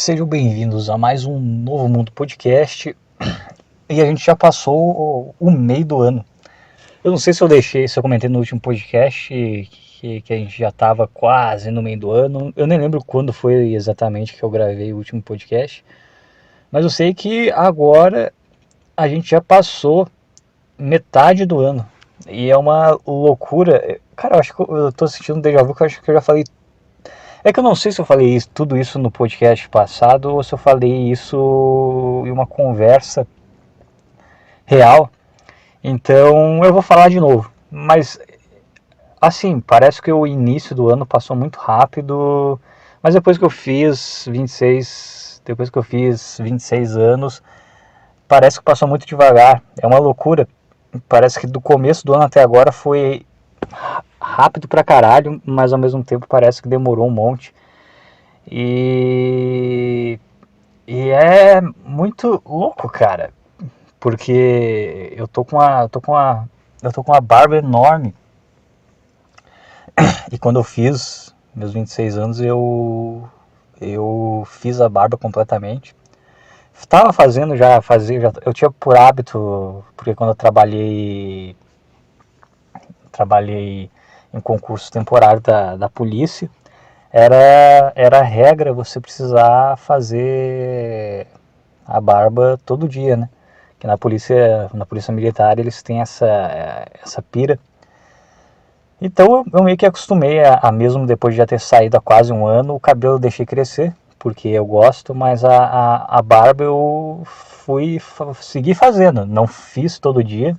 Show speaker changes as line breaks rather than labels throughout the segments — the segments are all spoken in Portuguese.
Sejam bem-vindos a mais um Novo Mundo Podcast. E a gente já passou o meio do ano. Eu não sei se eu comentei no último podcast que a gente já estava quase no meio do ano. Eu nem lembro quando foi exatamente que eu gravei o último podcast. Mas eu sei que agora a gente já passou metade do ano. E é uma loucura. Cara, eu acho que eu tô sentindo um déjà vu, que eu acho que eu já falei. É que eu não sei se eu falei tudo isso no podcast passado ou se eu falei isso em uma conversa real. Então eu vou falar de novo. Mas assim, parece que o início do ano passou muito rápido. Mas depois que eu fiz 26 anos, parece que passou muito devagar. É uma loucura. Parece que do começo do ano até agora foi rápido pra caralho, mas ao mesmo tempo parece que demorou um monte. E é muito louco, cara, porque eu tô com uma barba enorme. E quando eu fiz meus 26 anos, eu fiz a barba completamente. Estava fazendo eu tinha por hábito, porque quando eu trabalhei em concurso temporário da polícia, era regra você precisar fazer a barba todo dia, né? Que na polícia militar eles têm essa pira. Então eu meio que acostumei mesmo depois de já ter saído há quase um ano, o cabelo eu deixei crescer, porque eu gosto, mas a barba eu segui fazendo, não fiz todo dia.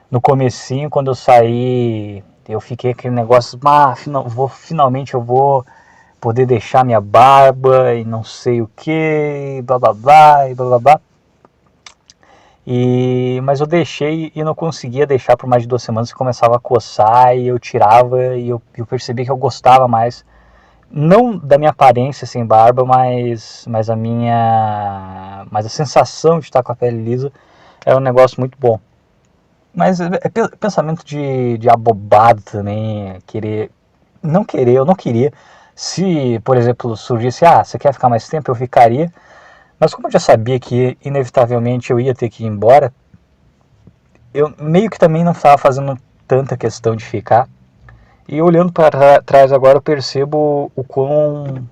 No comecinho, quando eu saí, eu fiquei aquele negócio, finalmente eu vou poder deixar minha barba e não sei o que, blá blá blá, e blá blá blá. Mas eu deixei e não conseguia deixar por mais de 2 semanas, que começava a coçar e eu tirava e eu percebi que eu gostava mais, não da minha aparência sem barba, mas a sensação de estar com a pele lisa era um negócio muito bom. Mas é pensamento de abobado também, eu não queria. Se, por exemplo, surgisse, você quer ficar mais tempo, eu ficaria. Mas como eu já sabia que inevitavelmente eu ia ter que ir embora, eu meio que também não estava fazendo tanta questão de ficar. E olhando para trás agora eu percebo o quão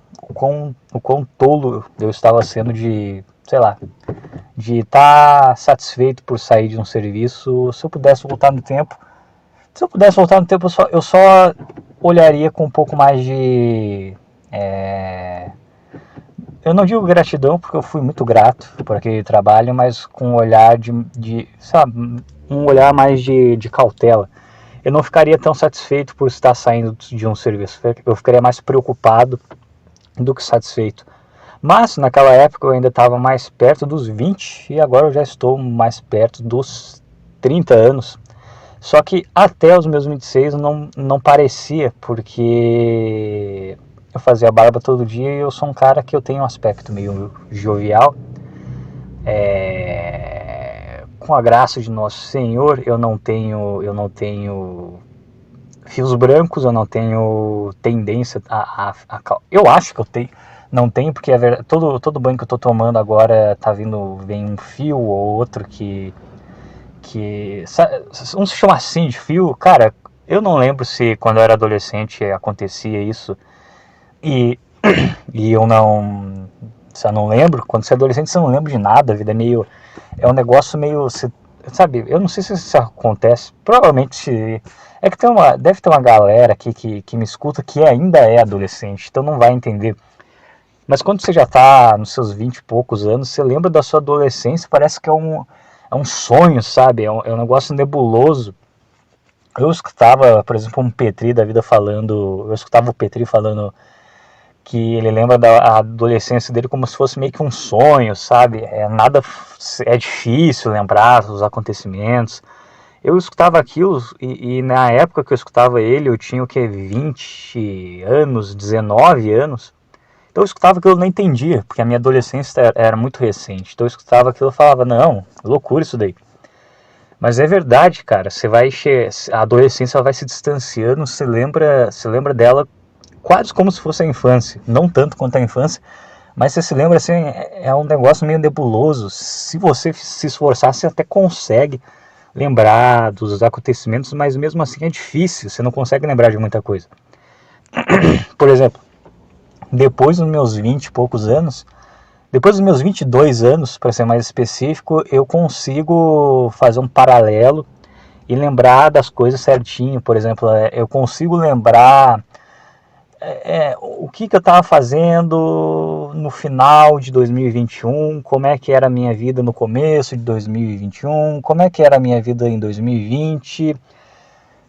tolo eu estava sendo sei lá, de estar satisfeito por sair de um serviço. Se eu pudesse voltar no tempo, eu só olharia com um pouco mais eu não digo gratidão, porque eu fui muito grato por aquele trabalho, mas com um olhar sabe, um olhar mais de cautela. Eu não ficaria tão satisfeito por estar saindo de um serviço, eu ficaria mais preocupado do que satisfeito. Mas naquela época eu ainda estava mais perto dos 20 e agora eu já estou mais perto dos 30 anos. Só que até os meus 26 não parecia, porque eu fazia barba todo dia e eu sou um cara que eu tenho um aspecto meio jovial. Com a graça de Nosso Senhor, eu não tenho fios brancos, eu não tenho tendência eu acho que eu tenho, não tenho, porque todo banho que eu tô tomando agora vem um fio ou outro que vamos chamar assim de fio. Cara, eu não lembro se quando eu era adolescente acontecia isso e, e eu não, se eu não lembro. Quando você é adolescente você não lembra de nada, a vida é um negócio meio, sabe, eu não sei se isso acontece, provavelmente é que deve ter uma galera aqui que me escuta que ainda é adolescente, então não vai entender. Mas quando você já está nos seus 20 e poucos anos, você lembra da sua adolescência, parece que é um sonho, sabe? É um negócio nebuloso. Eu escutava, por exemplo, eu escutava o Petri falando que ele lembra da adolescência dele como se fosse meio que um sonho, sabe? É difícil lembrar os acontecimentos. Eu escutava aquilo e na época que eu escutava ele, eu tinha o que, 20 anos, 19 anos. Então eu escutava aquilo e não entendia, porque a minha adolescência era muito recente. Então eu escutava aquilo e falava, não, loucura isso daí. Mas é verdade, cara, a adolescência ela vai se distanciando, você lembra dela quase como se fosse a infância. Não tanto quanto a infância, Mas você se lembra, assim, é um negócio meio nebuloso. Se você se esforçar, você até consegue lembrar dos acontecimentos, mas mesmo assim é difícil, você não consegue lembrar de muita coisa. Por exemplo, depois dos meus 20 e poucos anos, depois dos meus 22 anos, para ser mais específico, eu consigo fazer um paralelo e lembrar das coisas certinho. Por exemplo, eu consigo lembrar o que eu estava fazendo no final de 2021, como é que era a minha vida no começo de 2021, como é que era a minha vida em 2020.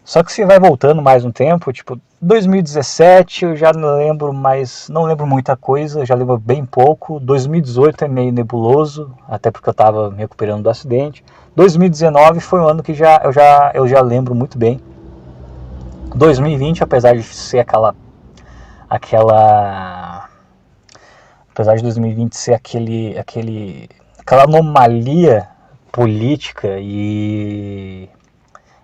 Só que se vai voltando mais um tempo, tipo 2017 eu já não lembro mais, não lembro muita coisa, já lembro bem pouco. 2018 é meio nebuloso, até porque eu estava me recuperando do acidente. 2019 foi um ano que eu já lembro muito bem. 2020, apesar de ser aquela apesar de 2020 ser aquela anomalia política e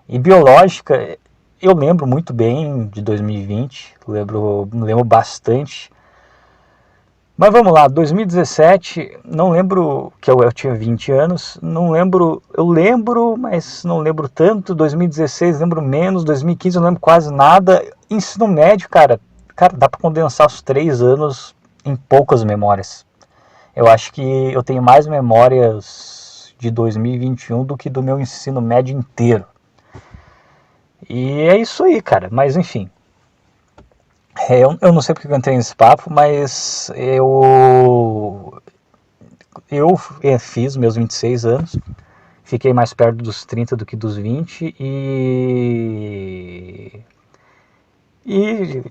biológica, eu lembro muito bem de 2020, lembro bastante. Mas vamos lá, 2017, não lembro, que eu tinha 20 anos, não lembro, eu lembro, mas não lembro tanto. 2016 lembro menos, 2015 eu não lembro quase nada. Ensino médio, cara, dá pra condensar os 3 anos em poucas memórias. Eu acho que eu tenho mais memórias de 2021 do que do meu ensino médio inteiro. E é isso aí, cara, mas enfim. Eu não sei porque eu entrei nesse papo, mas eu fiz meus 26 anos, fiquei mais perto dos 30 do que dos 20 e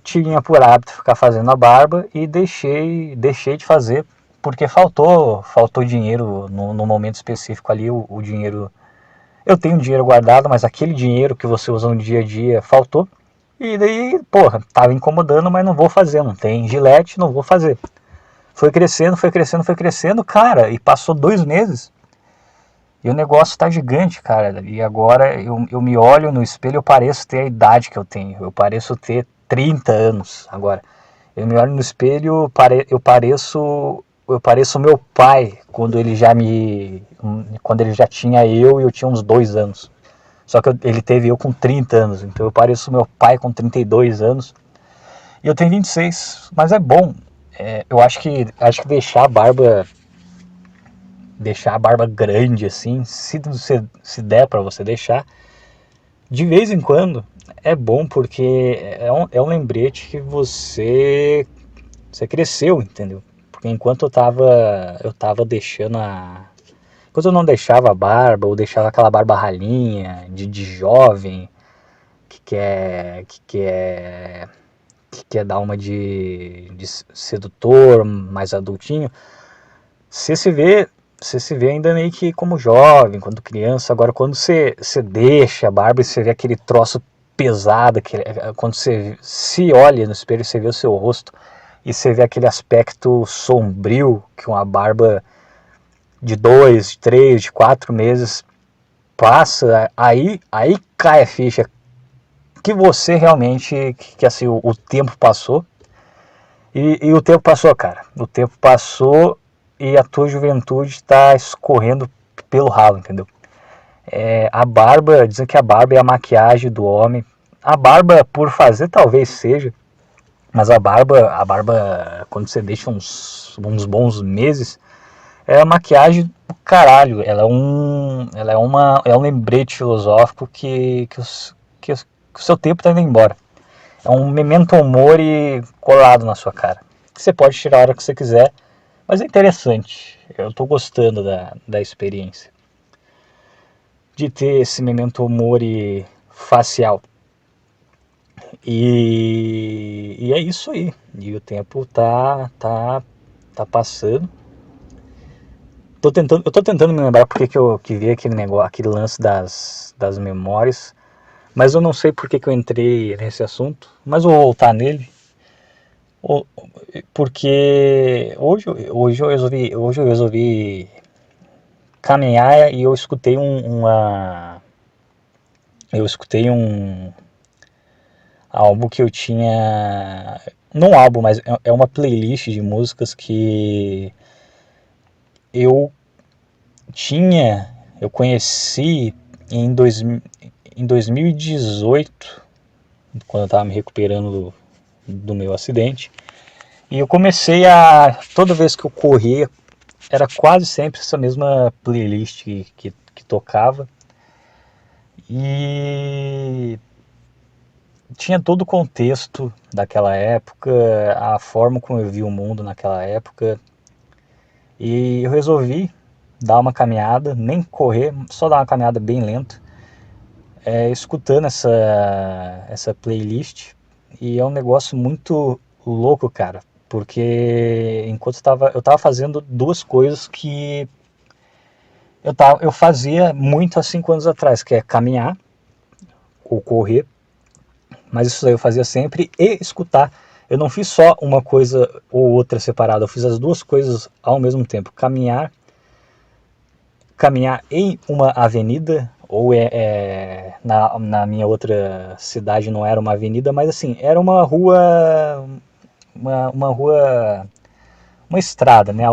tinha por hábito ficar fazendo a barba e deixei de fazer porque faltou dinheiro no momento específico ali, o dinheiro, eu tenho dinheiro guardado, mas aquele dinheiro que você usa no dia a dia faltou. E daí, porra, tava incomodando, mas não vou fazer, não tem gilete, não vou fazer. Foi crescendo, foi crescendo, foi crescendo, cara, e passou 2 meses. E o negócio tá gigante, cara. E agora eu me olho no espelho, eu pareço ter a idade que eu tenho. Eu pareço ter 30 anos agora. Eu me olho no espelho, eu pareço meu pai quando ele já tinha eu e eu tinha uns 2 anos. Só que ele teve eu com 30 anos, então eu pareço meu pai com 32 anos. E eu tenho 26, mas é bom. Eu acho que deixar a barba grande assim, se der para você deixar, de vez em quando é bom porque é um lembrete que você cresceu, entendeu? Porque enquanto eu tava deixando enquanto eu não deixava a barba, ou deixava aquela barba ralinha, de jovem, que quer dar uma de sedutor, mais adultinho, você se vê, você se vê ainda meio que como jovem, quando criança. Agora, quando você deixa a barba e você vê aquele troço pesado, quando você se olha no espelho, você vê o seu rosto e você vê aquele aspecto sombrio que uma barba de 2, de 3, de 4 meses passa, aí cai a ficha que você realmente, que assim, o tempo passou. E o tempo passou, cara. O tempo passou e a tua juventude está escorrendo pelo ralo, entendeu? A barba, dizem que a barba é a maquiagem do homem. A barba, por fazer, talvez seja, mas a barba, quando você deixa uns bons meses, é a maquiagem do caralho. É um lembrete filosófico que o seu tempo está indo embora. É um memento mori colado na sua cara. Você pode tirar a hora que você quiser, mas é interessante. Eu estou gostando da experiência de ter esse memento mori facial. E é isso aí. E o tempo tá passando. Eu tô tentando me lembrar porque que vi aquele negócio, aquele lance das memórias. Mas eu não sei porque que eu entrei nesse assunto. Mas eu vou voltar nele. Porque hoje eu resolvi caminhar e eu escutei algo que eu tinha não um álbum, mas é uma playlist de músicas que eu eu conheci em, em 2018, quando eu estava me recuperando do meu acidente. E eu comecei toda vez que eu corria, era quase sempre essa mesma playlist que tocava. E tinha todo o contexto daquela época, a forma como eu vi o mundo naquela época. E eu resolvi dar uma caminhada, nem correr, só dar uma caminhada bem lenta, escutando essa playlist. E é um negócio muito louco, cara, porque enquanto eu tava fazendo duas coisas que eu fazia muito há 5 anos atrás, que é caminhar ou correr, mas isso aí eu fazia sempre, e escutar. Eu não fiz só uma coisa ou outra separada, eu fiz as duas coisas ao mesmo tempo. Caminhar em uma avenida, ou na minha outra cidade não era uma avenida, mas assim, era uma rua, uma rua, uma estrada, né?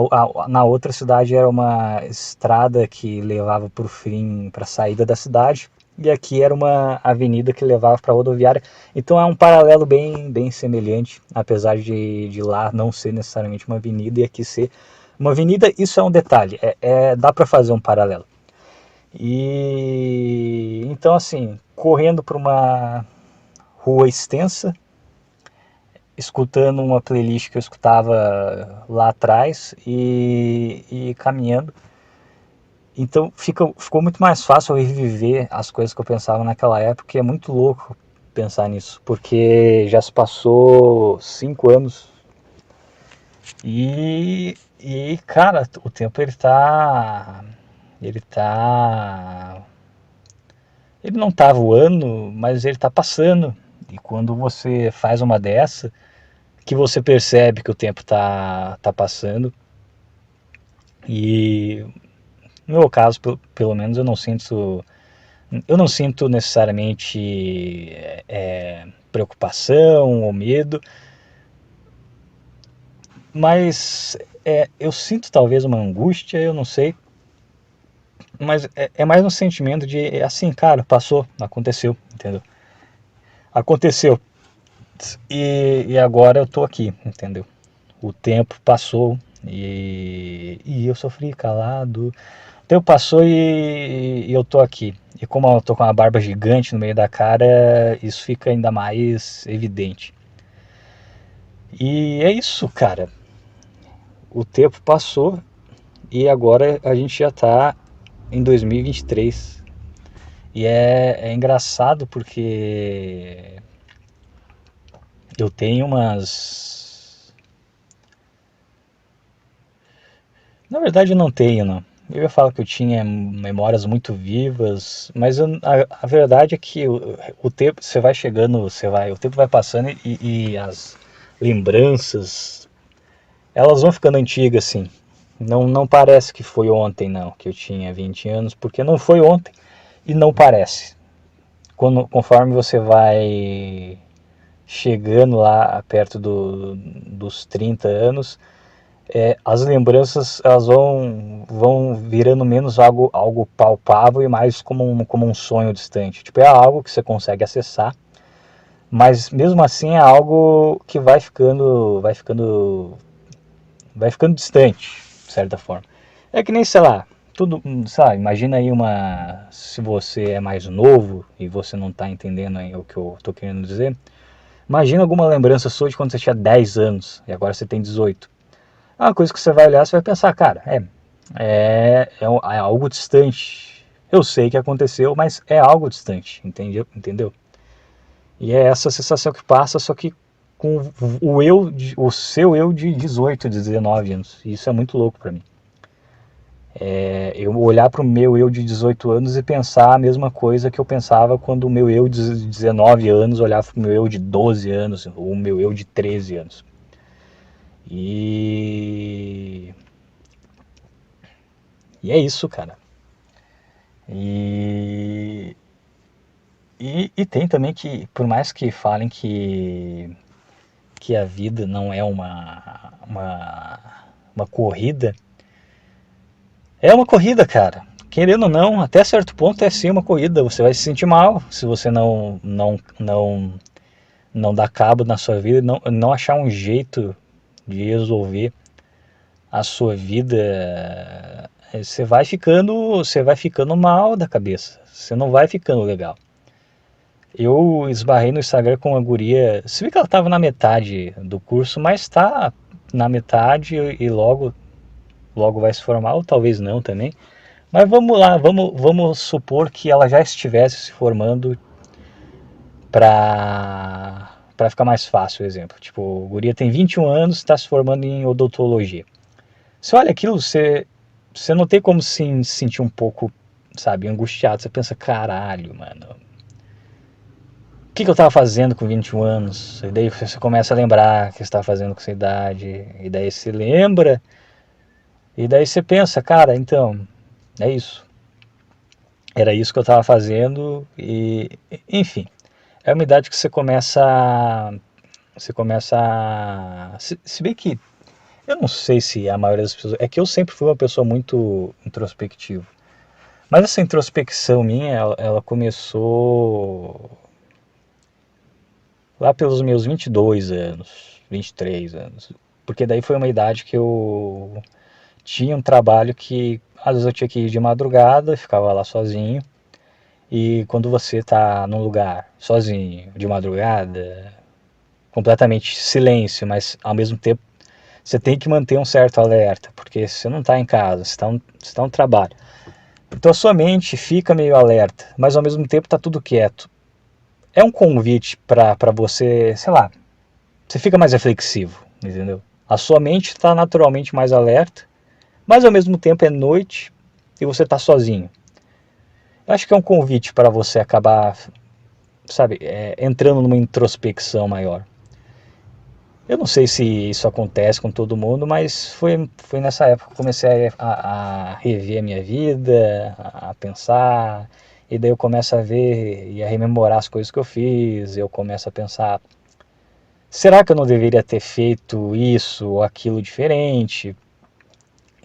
Na outra cidade era uma estrada que levava para o fim, para a saída da cidade, e aqui era uma avenida que levava para a rodoviária. Então é um paralelo bem semelhante, apesar de lá não ser necessariamente uma avenida e aqui ser uma avenida. Isso é um detalhe, dá para fazer um paralelo. E então assim, correndo por uma rua extensa, escutando uma playlist que eu escutava lá atrás e caminhando. Então ficou muito mais fácil eu reviver as coisas que eu pensava naquela época, e é muito louco pensar nisso, porque já se passou 5 anos e cara, o tempo ele tá, ele não tá voando, mas ele tá passando. E quando você faz uma dessa, que você percebe que o tempo tá passando. E no meu caso, pelo menos, eu não sinto necessariamente preocupação ou medo, mas eu sinto talvez uma angústia, eu não sei, mas é mais um sentimento de assim, cara, passou, aconteceu, entendeu? Aconteceu e agora eu tô aqui, entendeu? O tempo passou e eu sofri calado. O tempo passou e eu tô aqui. E como eu tô com uma barba gigante no meio da cara, isso fica ainda mais evidente. E é isso, cara. O tempo passou e agora a gente já tá em 2023. E é engraçado porque eu tenho umas. Na verdade, eu não tenho, não. Eu ia falar que eu tinha memórias muito vivas, mas a verdade é que o tempo, você vai chegando, o tempo vai passando e as lembranças, elas vão ficando antigas, assim. Não parece que foi ontem, não, que eu tinha 20 anos, porque não foi ontem e não parece. Conforme você vai chegando lá perto dos 30 anos, as lembranças elas vão virando menos algo palpável e mais como um sonho distante. Tipo, é algo que você consegue acessar, mas mesmo assim é algo que vai ficando distante, de certa forma. É que nem, sei lá, tudo, sei lá, imagina aí se você é mais novo e você não está entendendo aí o que eu estou querendo dizer, imagina alguma lembrança sua de quando você tinha 10 anos e agora você tem 18. É uma coisa que você vai olhar, você vai pensar, cara, é algo distante. Eu sei que aconteceu, mas é algo distante, entendeu? E é essa sensação que passa, só que com o seu eu de 18, de 19 anos. E isso é muito louco pra mim. Eu olhar pro meu eu de 18 anos e pensar a mesma coisa que eu pensava quando o meu eu de 19 anos olhava pro meu eu de 12 anos, ou o meu eu de 13 anos. E E é isso, cara. E, e tem também que, por mais que falem que a vida não é uma corrida. É uma corrida, cara. Querendo ou não, até certo ponto é sim uma corrida. Você vai se sentir mal se você não dar cabo na sua vida, não achar um jeito de resolver a sua vida. Você vai ficando mal da cabeça. Você não vai ficando legal. Eu esbarrei no Instagram com uma guria. Se vê que ela estava na metade do curso, mas está na metade e logo vai se formar, ou talvez não também. Mas vamos lá, vamos supor que ela já estivesse se formando para ficar mais fácil o exemplo. Tipo, a guria tem 21 anos, está se formando em odontologia. Você olha aquilo, você não tem como se sentir um pouco, sabe, angustiado. Você pensa, caralho, mano, o que eu estava fazendo com 21 anos? E daí você começa a lembrar o que você estava fazendo com essa idade. E daí você lembra. E daí você pensa, cara, então, é isso. Era isso que eu estava fazendo. E, enfim, é uma idade que você começa se bem que eu não sei se a maioria das pessoas. É que eu sempre fui uma pessoa muito introspectiva. Mas essa introspecção minha, ela começou lá pelos meus 22 anos, 23 anos. Porque daí foi uma idade que eu tinha um trabalho que às vezes eu tinha que ir de madrugada, ficava lá sozinho. E quando você está num lugar sozinho, de madrugada, completamente silêncio, mas ao mesmo tempo você tem que manter um certo alerta, porque você não está em casa, você está no trabalho. Então a sua mente fica meio alerta, mas ao mesmo tempo está tudo quieto. É um convite para você, sei lá, você fica mais reflexivo, entendeu? A sua mente está naturalmente mais alerta, mas ao mesmo tempo é noite e você está sozinho. Eu acho que é um convite para você acabar, sabe, entrando numa introspecção maior. Eu não sei se isso acontece com todo mundo, mas foi nessa época que eu comecei a rever a minha vida, a pensar, e daí eu começo a ver e a rememorar as coisas que eu fiz, eu começo a pensar, será que eu não deveria ter feito isso ou aquilo diferente?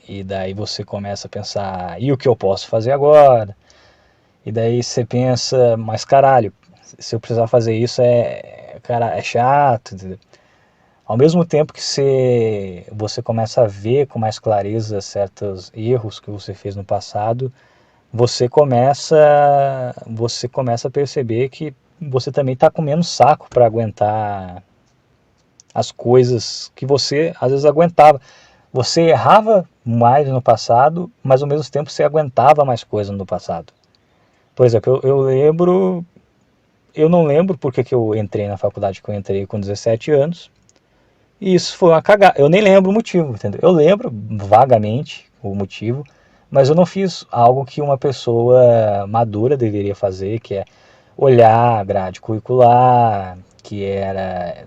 E daí você começa a pensar, e o que eu posso fazer agora? E daí você pensa, mas caralho, se eu precisar fazer isso cara, é chato, entendeu? Ao mesmo tempo que você começa a ver com mais clareza certos erros que você fez no passado, você começa a perceber que você também está com menos saco para aguentar as coisas que você às vezes aguentava. Você errava mais no passado, mas ao mesmo tempo você aguentava mais coisas no passado. Por exemplo, eu não lembro porque que eu entrei na faculdade que eu entrei com 17 anos. E isso foi uma cagada. Eu nem lembro o motivo, entendeu? Eu lembro vagamente o motivo, mas eu não fiz algo que uma pessoa madura deveria fazer, que é olhar a grade curricular, que era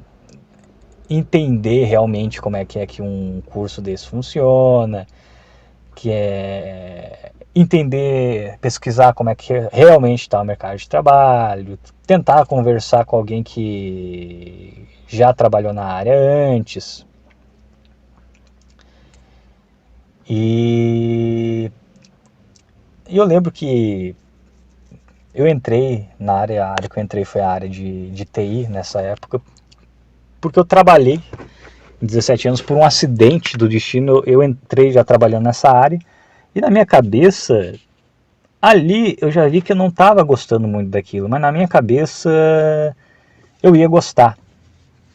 entender realmente como é que um curso desse funciona, que é entender, pesquisar como é que realmente está o mercado de trabalho, tentar conversar com alguém que já trabalhou na área antes. E eu lembro que eu entrei a área que eu entrei foi a área de TI nessa época, porque eu trabalhei em 17 anos por um acidente do destino. Eu entrei já trabalhando nessa área e na minha cabeça, ali eu já vi que eu não estava gostando muito daquilo, mas na minha cabeça eu ia gostar,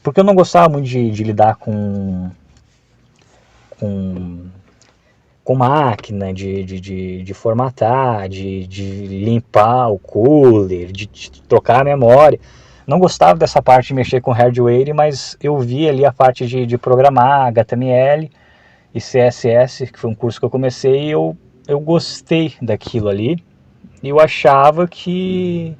porque eu não gostava muito de lidar com, com máquina, de formatar, de limpar o cooler, de trocar a memória. Não gostava dessa parte de mexer com hardware, mas eu vi ali a parte de programar, HTML e CSS, que foi um curso que eu comecei, e eu gostei daquilo ali. E eu achava que,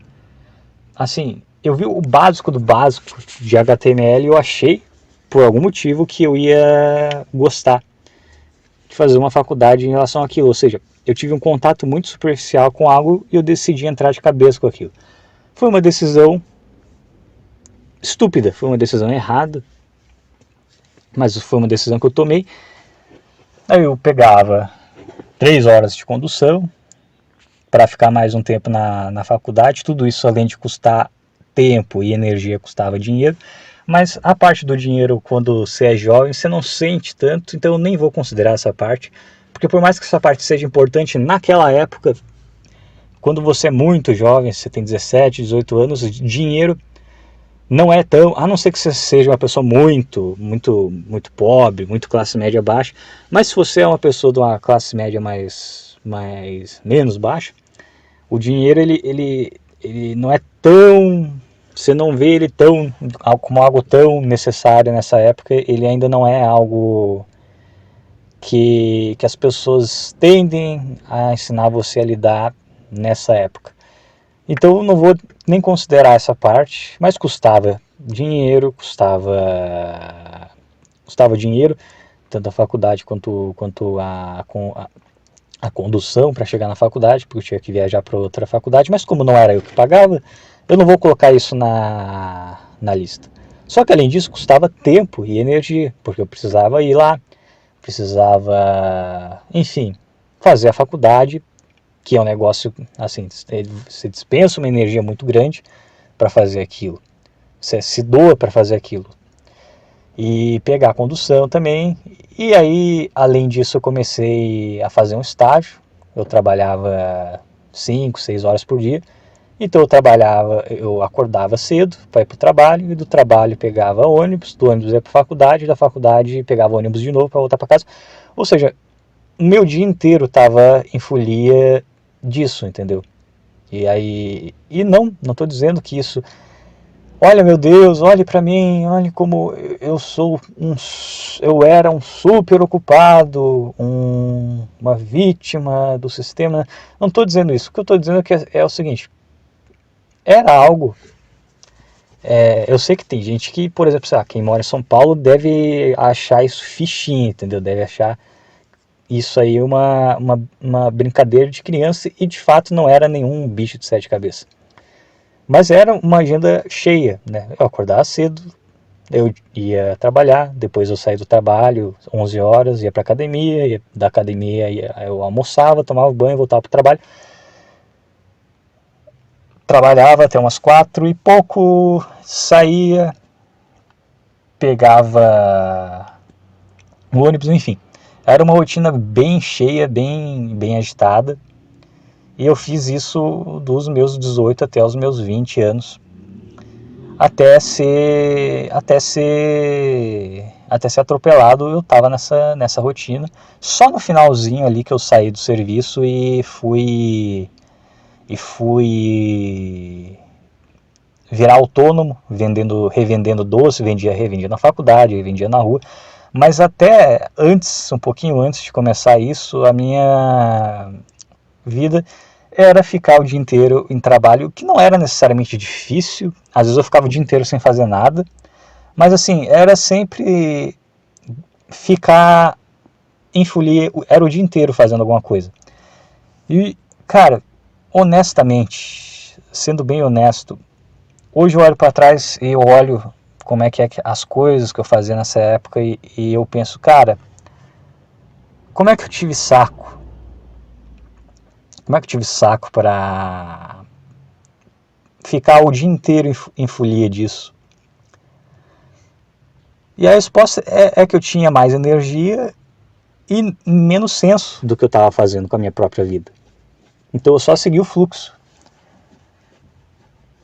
assim, eu vi o básico do básico de HTML e eu achei, por algum motivo, que eu ia gostar de fazer uma faculdade em relação àquilo. Ou seja, eu tive um contato muito superficial com algo e eu decidi entrar de cabeça com aquilo. Foi uma decisão estúpida, foi uma decisão errada, mas foi uma decisão que eu tomei. Aí eu pegava 3 horas de condução para ficar mais um tempo na faculdade, tudo isso além de custar tempo e energia, custava dinheiro, mas a parte do dinheiro, quando você é jovem, você não sente tanto, então eu nem vou considerar essa parte, porque por mais que essa parte seja importante naquela época, quando você é muito jovem, você tem 17, 18 anos, dinheiro não é tão, a não ser que você seja uma pessoa muito pobre, muito classe média baixa, mas se você é uma pessoa de uma classe média menos baixa, o dinheiro ele não é tão, você não vê ele tão como algo tão necessário nessa época, ele ainda não é algo que as pessoas tendem a ensinar você a lidar nessa época. Então eu não vou nem considerar essa parte, mas custava dinheiro, custava dinheiro, tanto a faculdade quanto a condução para chegar na faculdade, porque eu tinha que viajar para outra faculdade, mas como não era eu que pagava, eu não vou colocar isso na lista. Só que além disso custava tempo e energia, porque eu precisava ir lá, precisava, enfim, fazer a faculdade, que é um negócio, assim, você dispensa uma energia muito grande para fazer aquilo, você se doa para fazer aquilo, e pegar a condução também. E aí, além disso, eu comecei a fazer um estágio, eu trabalhava 5, 6 horas por dia, então eu acordava cedo para ir para o trabalho, e do trabalho pegava ônibus, do ônibus ia para a faculdade, da faculdade pegava ônibus de novo para voltar para casa, ou seja, o meu dia inteiro estava em folia disso, entendeu? E aí, e não estou dizendo que isso, olha meu Deus, olhe para mim, olhe como eu era um super ocupado, uma vítima do sistema. Não estou dizendo isso. O que eu estou dizendo é o seguinte: era algo. Eu sei que tem gente que, por exemplo, sei lá, quem mora em São Paulo deve achar isso fichinha, entendeu? Deve achar isso aí uma brincadeira de criança, e de fato não era nenhum bicho de 7 cabeças. Mas era uma agenda cheia, né? Eu acordava cedo, eu ia trabalhar, depois eu saía do trabalho, 11 horas, ia para academia, da academia eu almoçava, tomava banho, voltava para o trabalho. Trabalhava até umas 4 e pouco, saía, pegava o ônibus, enfim. Era uma rotina bem cheia, bem agitada. E eu fiz isso dos meus 18 até os meus 20 anos. Até ser atropelado, eu estava nessa rotina. Só no finalzinho ali que eu saí do serviço e fui virar autônomo, revendendo doce, revendia na faculdade, revendia na rua. Mas até antes, um pouquinho antes de começar isso, a minha vida era ficar o dia inteiro em trabalho, que não era necessariamente difícil. Às vezes eu ficava o dia inteiro sem fazer nada, mas assim, era sempre ficar em folia, era o dia inteiro fazendo alguma coisa. E, cara, honestamente, sendo bem honesto, hoje eu olho para trás e eu olho como é que as coisas que eu fazia nessa época, e eu penso, cara, como é que eu tive saco? Como é que eu tive saco para ficar o dia inteiro em folia disso? E a resposta é que eu tinha mais energia e menos senso do que eu estava fazendo com a minha própria vida. Então eu só segui o fluxo.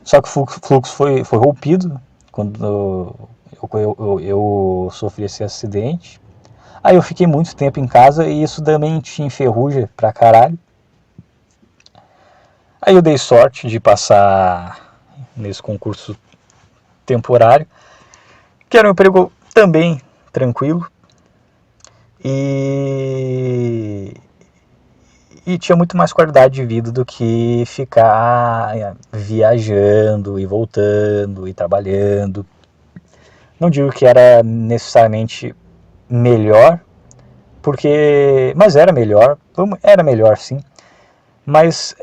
Só que o fluxo foi rompido quando eu sofri esse acidente. Aí eu fiquei muito tempo em casa e isso também te enferruja pra caralho. Aí eu dei sorte de passar nesse concurso temporário, que era um emprego também tranquilo, e tinha muito mais qualidade de vida do que ficar viajando e voltando e trabalhando. Não digo que era necessariamente melhor, mas era melhor sim, mas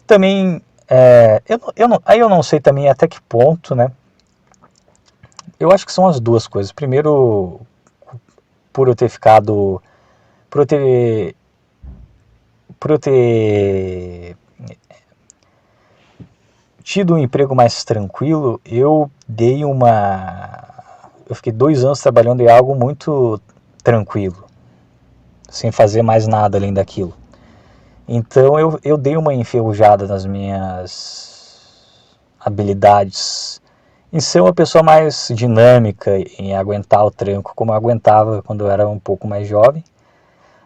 também aí eu não sei também até que ponto, né, eu acho que são as duas coisas. Primeiro, por eu ter ficado, por eu ter, por eu ter tido um emprego mais tranquilo, eu fiquei 2 anos trabalhando em algo muito tranquilo, sem fazer mais nada além daquilo. Então eu dei uma enferrujada nas minhas habilidades em ser uma pessoa mais dinâmica, em aguentar o tranco como eu aguentava quando eu era um pouco mais jovem.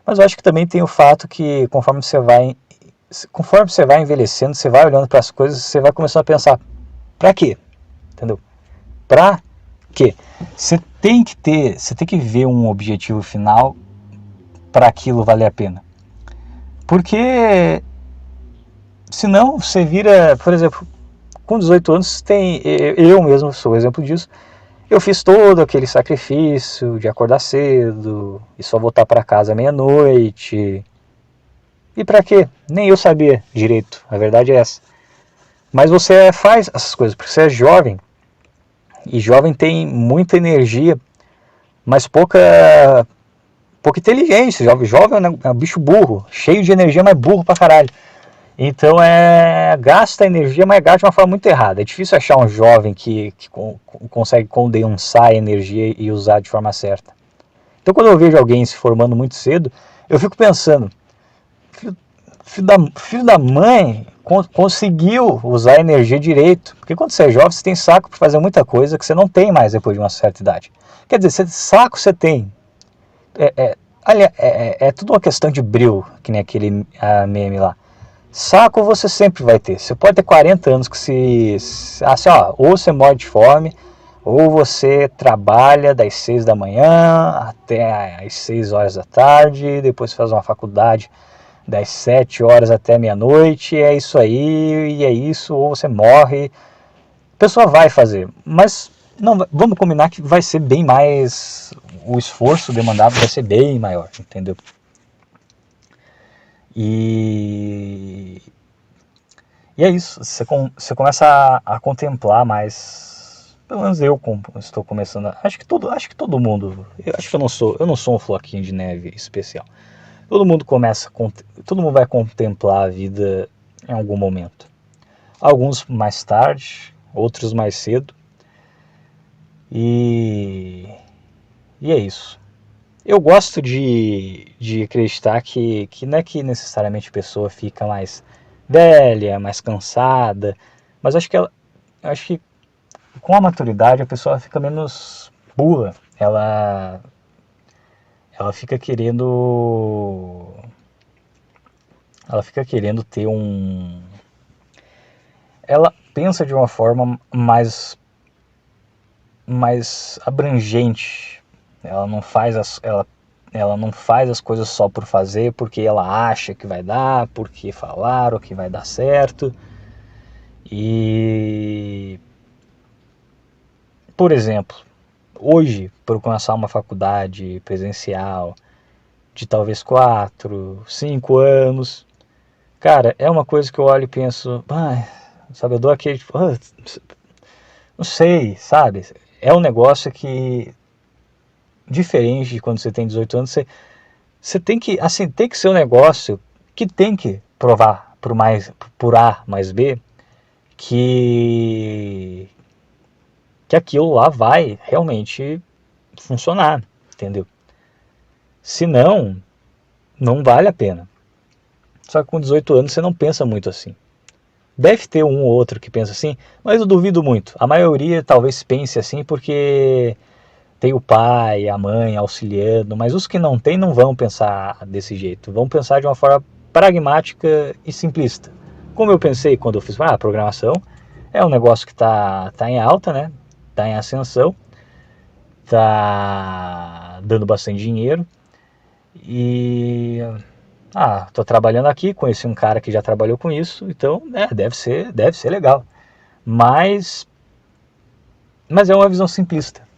Mas eu acho que também tem o fato que conforme você vai envelhecendo, você vai olhando para as coisas, você vai começando a pensar, pra quê? Entendeu? Pra quê? Você tem que ver um objetivo final para aquilo valer a pena. Porque senão você vira, por exemplo, com 18 anos eu mesmo sou exemplo disso. Eu fiz todo aquele sacrifício de acordar cedo e só voltar para casa meia-noite. E para quê? Nem eu sabia direito, a verdade é essa. Mas você faz essas coisas porque você é jovem. E jovem tem muita energia, mas pouca inteligência. Jovem é um bicho burro, cheio de energia, mas burro pra caralho. Então gasta energia, mas gasta de uma forma muito errada. É difícil achar um jovem que consegue condensar a energia e usar de forma certa. Então quando eu vejo alguém se formando muito cedo, eu fico pensando, filho da mãe conseguiu usar a energia direito. Porque quando você é jovem, você tem saco para fazer muita coisa que você não tem mais depois de uma certa idade. Quer dizer, saco você tem. É tudo uma questão de bril, que nem aquele meme lá. Saco você sempre vai ter. Você pode ter 40 anos que assim, ó, ou você morre de fome, ou você trabalha das 6 da manhã até as 6 horas da tarde, depois faz uma faculdade das 7 horas até meia-noite, é isso aí, e é isso, ou você morre. A pessoa vai fazer, mas não, vamos combinar que vai ser bem mais, o esforço demandado vai ser bem maior, entendeu? E é isso, você começa a contemplar mais, pelo menos eu estou começando, acho que todo mundo, acho que eu não sou um floquinho de neve especial. Todo mundo vai contemplar a vida em algum momento. Alguns mais tarde, outros mais cedo. E é isso. Eu gosto de acreditar que não é que necessariamente a pessoa fica mais velha, mais cansada, mas acho que com a maturidade a pessoa fica menos burra. Ela fica querendo ter ela pensa de uma forma mais abrangente. Ela não faz as coisas só por fazer, porque ela acha que vai dar, porque falaram que vai dar certo. E, por exemplo, hoje, para eu começar uma faculdade presencial de talvez 4, 5 anos, cara, é uma coisa que eu olho e penso, sabe, eu dou aquele, tipo, não sei, sabe, é um negócio que, diferente de quando você tem 18 anos, você tem que, assim, tem que ser um negócio que tem que provar por A mais B, que aquilo lá vai realmente funcionar, entendeu? Se não, não vale a pena. Só que com 18 anos você não pensa muito assim. Deve ter um ou outro que pensa assim, mas eu duvido muito. A maioria talvez pense assim porque tem o pai, a mãe auxiliando, mas os que não tem não vão pensar desse jeito. Vão pensar de uma forma pragmática e simplista. Como eu pensei quando eu fiz a programação, é um negócio que tá em alta, né? Tá em ascensão, tá dando bastante dinheiro e tô trabalhando aqui, conheci um cara que já trabalhou com isso, então deve ser legal. Mas é uma visão simplista.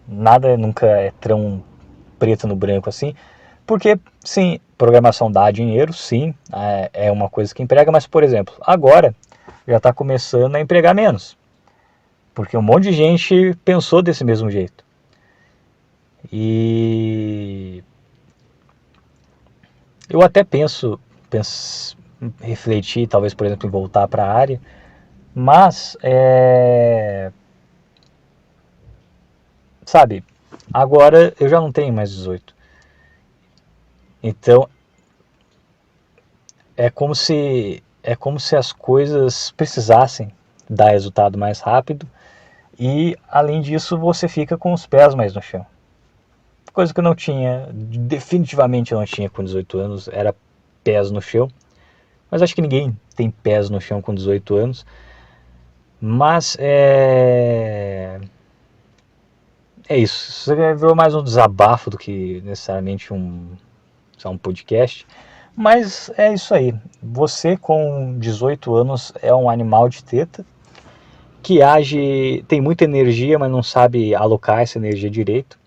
Nada nunca é tão preto no branco assim, porque sim, programação dá dinheiro, sim, é uma coisa que emprega, mas por exemplo, agora já está começando a empregar menos, Porque um monte de gente pensou desse mesmo jeito. E eu até penso refletir, talvez, por exemplo, em voltar para a área, mas, sabe, agora eu já não tenho mais 18. Então, é como se as coisas precisassem dar resultado mais rápido e, além disso, você fica com os pés mais no chão. Coisa que eu não tinha, definitivamente eu não tinha com 18 anos, era pés no chão. Mas acho que ninguém tem pés no chão com 18 anos. Mas é isso. Isso virou mais um desabafo do que necessariamente um podcast. Mas é isso aí. Você com 18 anos é um animal de teta que age, tem muita energia, mas não sabe alocar essa energia direito.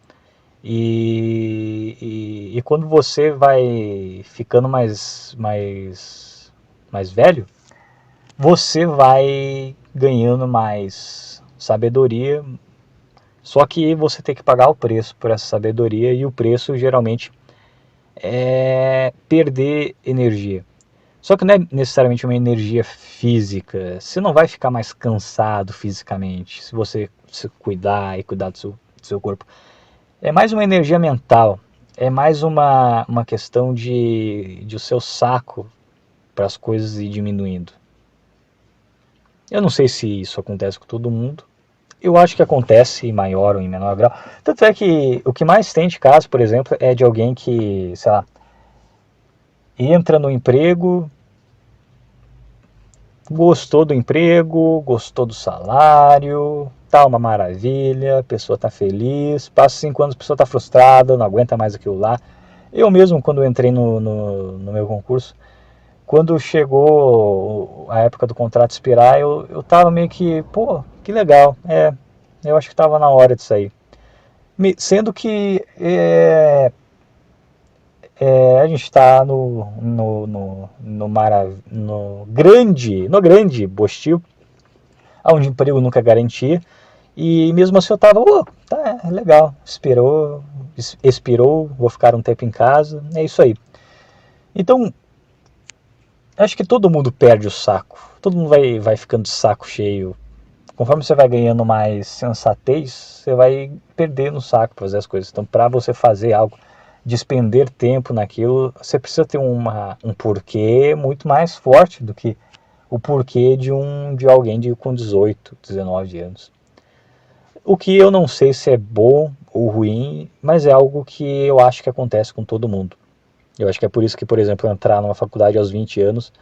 E quando você vai ficando mais velho, você vai ganhando mais sabedoria, só que você tem que pagar o preço por essa sabedoria, e o preço geralmente é perder energia. Só que não é necessariamente uma energia física, você não vai ficar mais cansado fisicamente se você se cuidar e cuidar do seu corpo. É mais uma energia mental, é mais uma questão de o seu saco para as coisas ir diminuindo. Eu não sei se isso acontece com todo mundo. Eu acho que acontece em maior ou em menor grau. Tanto é que o que mais tem de caso, por exemplo, é de alguém que, sei lá, entra no emprego, gostou do emprego, gostou do salário, tá uma maravilha, a pessoa tá feliz, passa 5 anos, a pessoa tá frustrada, não aguenta mais aquilo lá. Eu mesmo, quando entrei no meu concurso, quando chegou a época do contrato expirar, eu tava meio que, pô, que legal, eu acho que tava na hora de sair. Sendo que a gente está no grande Bostil, onde o emprego nunca é garantia, e mesmo assim eu tava, tá, legal, expirou, vou ficar um tempo em casa, é isso aí. Então, acho que todo mundo perde o saco, todo mundo vai ficando de saco cheio. Conforme você vai ganhando mais sensatez, você vai perdendo o saco para fazer as coisas. Então, para você fazer algo, despender tempo naquilo, você precisa ter um porquê muito mais forte do que o porquê de alguém com 18, 19 anos. O que eu não sei se é bom ou ruim, mas é algo que eu acho que acontece com todo mundo. Eu acho que é por isso que, por exemplo, entrar numa faculdade aos 20 anos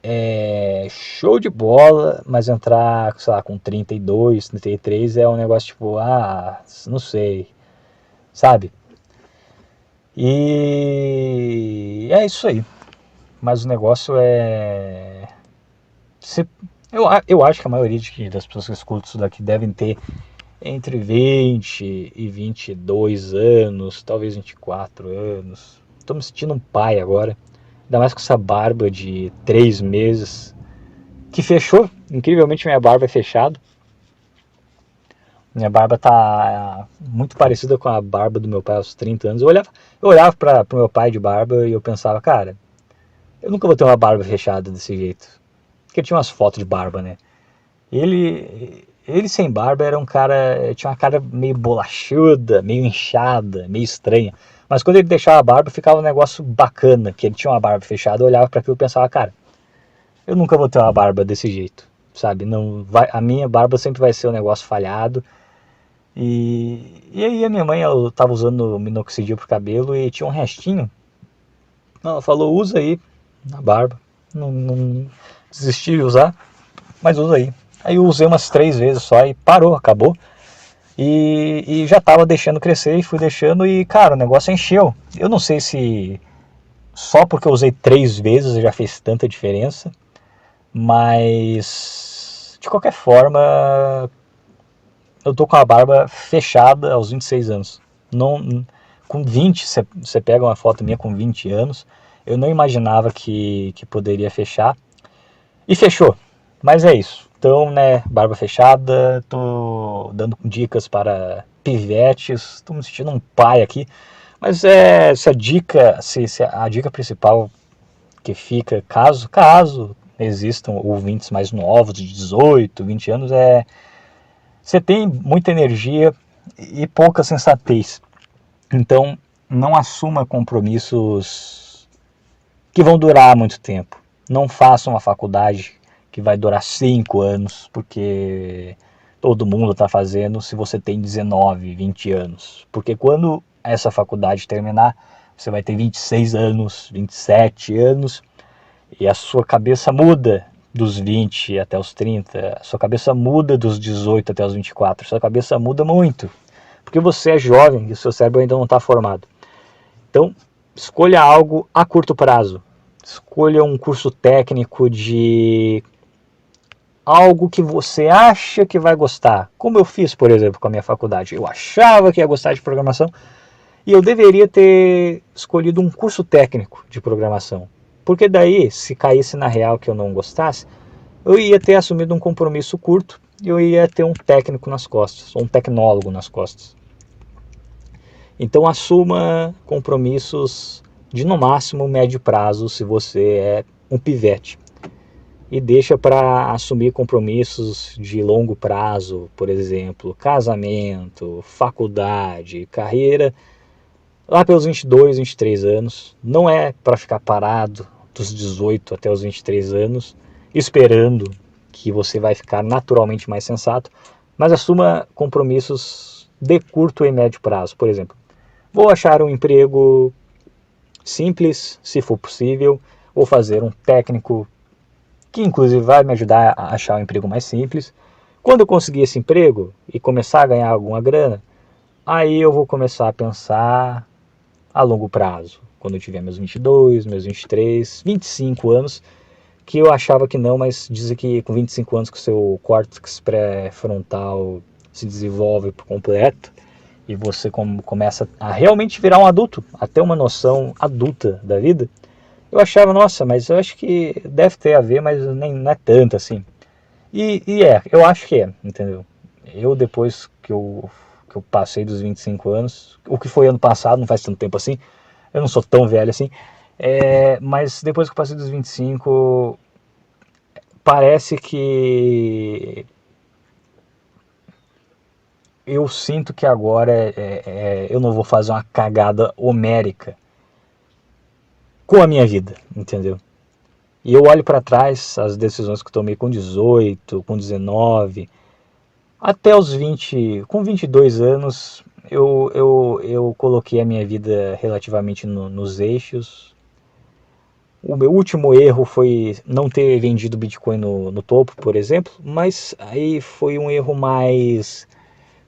é show de bola, mas entrar, sei lá, com 32, 33 é um negócio tipo, não sei, sabe? E é isso aí. Mas o negócio é. Eu acho que a maioria das pessoas que escutam isso daqui devem ter entre 20 e 22 anos, talvez 24 anos. Estou me sentindo um pai agora. Ainda mais com essa barba de 3 meses. Que fechou. Incrivelmente minha barba é fechada. Minha barba tá muito parecida com a barba do meu pai aos 30 anos. Eu olhava para o meu pai de barba e eu pensava, cara, eu nunca vou ter uma barba fechada desse jeito. Porque tinha umas fotos de barba, né? Ele sem barba era um cara, tinha uma cara meio bolachuda, meio inchada, meio estranha. Mas quando ele deixava a barba, ficava um negócio bacana, que ele tinha uma barba fechada. Eu olhava para aquilo e pensava, cara, eu nunca vou ter uma barba desse jeito, sabe? Não vai, a minha barba sempre vai ser um negócio falhado. E aí a minha mãe, ela tava usando minoxidil pro cabelo e tinha um restinho. Ela falou, usa aí na barba. Não desisti de usar, mas usa aí. Aí eu usei umas 3 vezes só e parou, acabou. E já tava deixando crescer e fui deixando e, cara, o negócio encheu. Eu não sei se só porque eu usei 3 vezes já fez tanta diferença, mas de qualquer forma eu tô com a barba fechada aos 26 anos. Não, com 20, você pega uma foto minha com 20 anos, eu não imaginava que poderia fechar. E fechou. Mas é isso. Então, né, barba fechada, tô dando dicas para pivetes, tô me sentindo um pai aqui. Mas se a dica, se a dica principal que fica, caso existam ouvintes mais novos, de 18, 20 anos, você tem muita energia e pouca sensatez. Então, não assuma compromissos que vão durar muito tempo. Não faça uma faculdade que vai durar 5 anos, porque todo mundo está fazendo se você tem 19, 20 anos. Porque quando essa faculdade terminar, você vai ter 26 anos, 27 anos, e a sua cabeça muda dos 20 até os 30, a sua cabeça muda dos 18 até os 24, a sua cabeça muda muito, porque você é jovem e o seu cérebro ainda não está formado. Então, escolha algo a curto prazo. Escolha um curso técnico de algo que você acha que vai gostar. Como eu fiz, por exemplo, com a minha faculdade. Eu achava que ia gostar de programação e eu deveria ter escolhido um curso técnico de programação. Porque daí, se caísse na real que eu não gostasse, eu ia ter assumido um compromisso curto e eu ia ter um técnico nas costas, ou um tecnólogo nas costas. Então assuma compromissos de no máximo médio prazo se você é um pivete. E deixa para assumir compromissos de longo prazo, por exemplo, casamento, faculdade, carreira, lá pelos 22, 23 anos. Não é para ficar parado dos 18 até os 23 anos, esperando que você vai ficar naturalmente mais sensato, mas assuma compromissos de curto e médio prazo. Por exemplo, vou achar um emprego simples, se for possível, ou fazer um técnico que inclusive vai me ajudar a achar um emprego mais simples. Quando eu conseguir esse emprego e começar a ganhar alguma grana, aí eu vou começar a pensar a longo prazo. Quando eu tiver meus 22, meus 23, 25 anos, que eu achava que não, mas dizem que com 25 anos que o seu córtex pré-frontal se desenvolve por completo, e você começa a realmente virar um adulto, a ter uma noção adulta da vida, eu achava, nossa, mas eu acho que deve ter a ver, mas nem, não é tanto assim. Eu acho que é, entendeu? Eu depois que eu passei dos 25 anos, o que foi ano passado, não faz tanto tempo assim, eu não sou tão velho assim, mas depois que eu passei dos 25, parece que eu sinto que agora eu não vou fazer uma cagada homérica com a minha vida, entendeu? E eu olho para trás as decisões que eu tomei com 18, com 19, até os 20, com 22 anos, eu coloquei a minha vida relativamente nos eixos. O meu último erro foi não ter vendido Bitcoin no topo, por exemplo, mas aí foi um erro mais...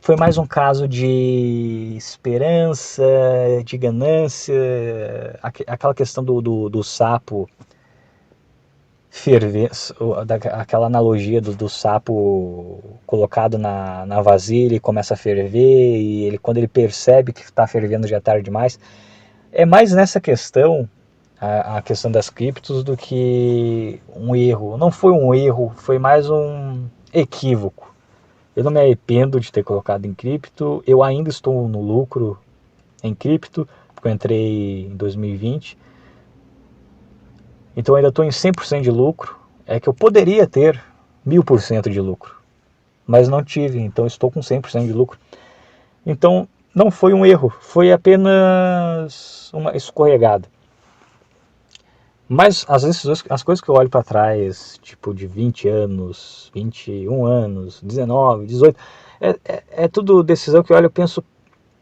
Foi mais um caso de esperança, de ganância, aquela questão do sapo ferver, aquela analogia do sapo colocado na vasilha e começa a ferver, e quando ele percebe que está fervendo já é tarde demais. É mais nessa questão, a questão das criptos, do que um erro. Não foi um erro, foi mais um equívoco. Eu não me arrependo de ter colocado em cripto, eu ainda estou no lucro em cripto, porque eu entrei em 2020, então eu ainda estou em 100% de lucro. É que eu poderia ter 1000% de lucro, mas não tive, então estou com 100% de lucro. Então não foi um erro, foi apenas uma escorregada. Mas às vezes as coisas que eu olho para trás, tipo de 20 anos, 21 anos, 19, 18, é tudo decisão que eu olho e penso,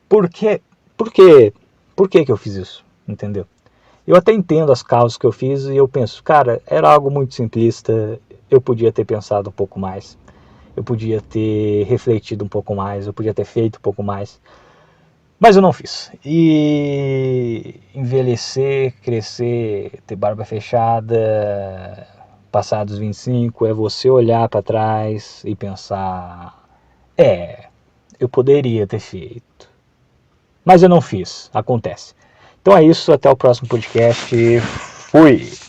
por quê? Por quê? Por que eu fiz isso? Entendeu? Eu até entendo as causas que eu fiz e eu penso, cara, era algo muito simplista, eu podia ter pensado um pouco mais, eu podia ter refletido um pouco mais, eu podia ter feito um pouco mais, mas eu não fiz. E envelhecer, crescer, ter barba fechada, passar dos 25, é você olhar para trás e pensar, eu poderia ter feito, mas eu não fiz, acontece. Então é isso, até o próximo podcast, fui!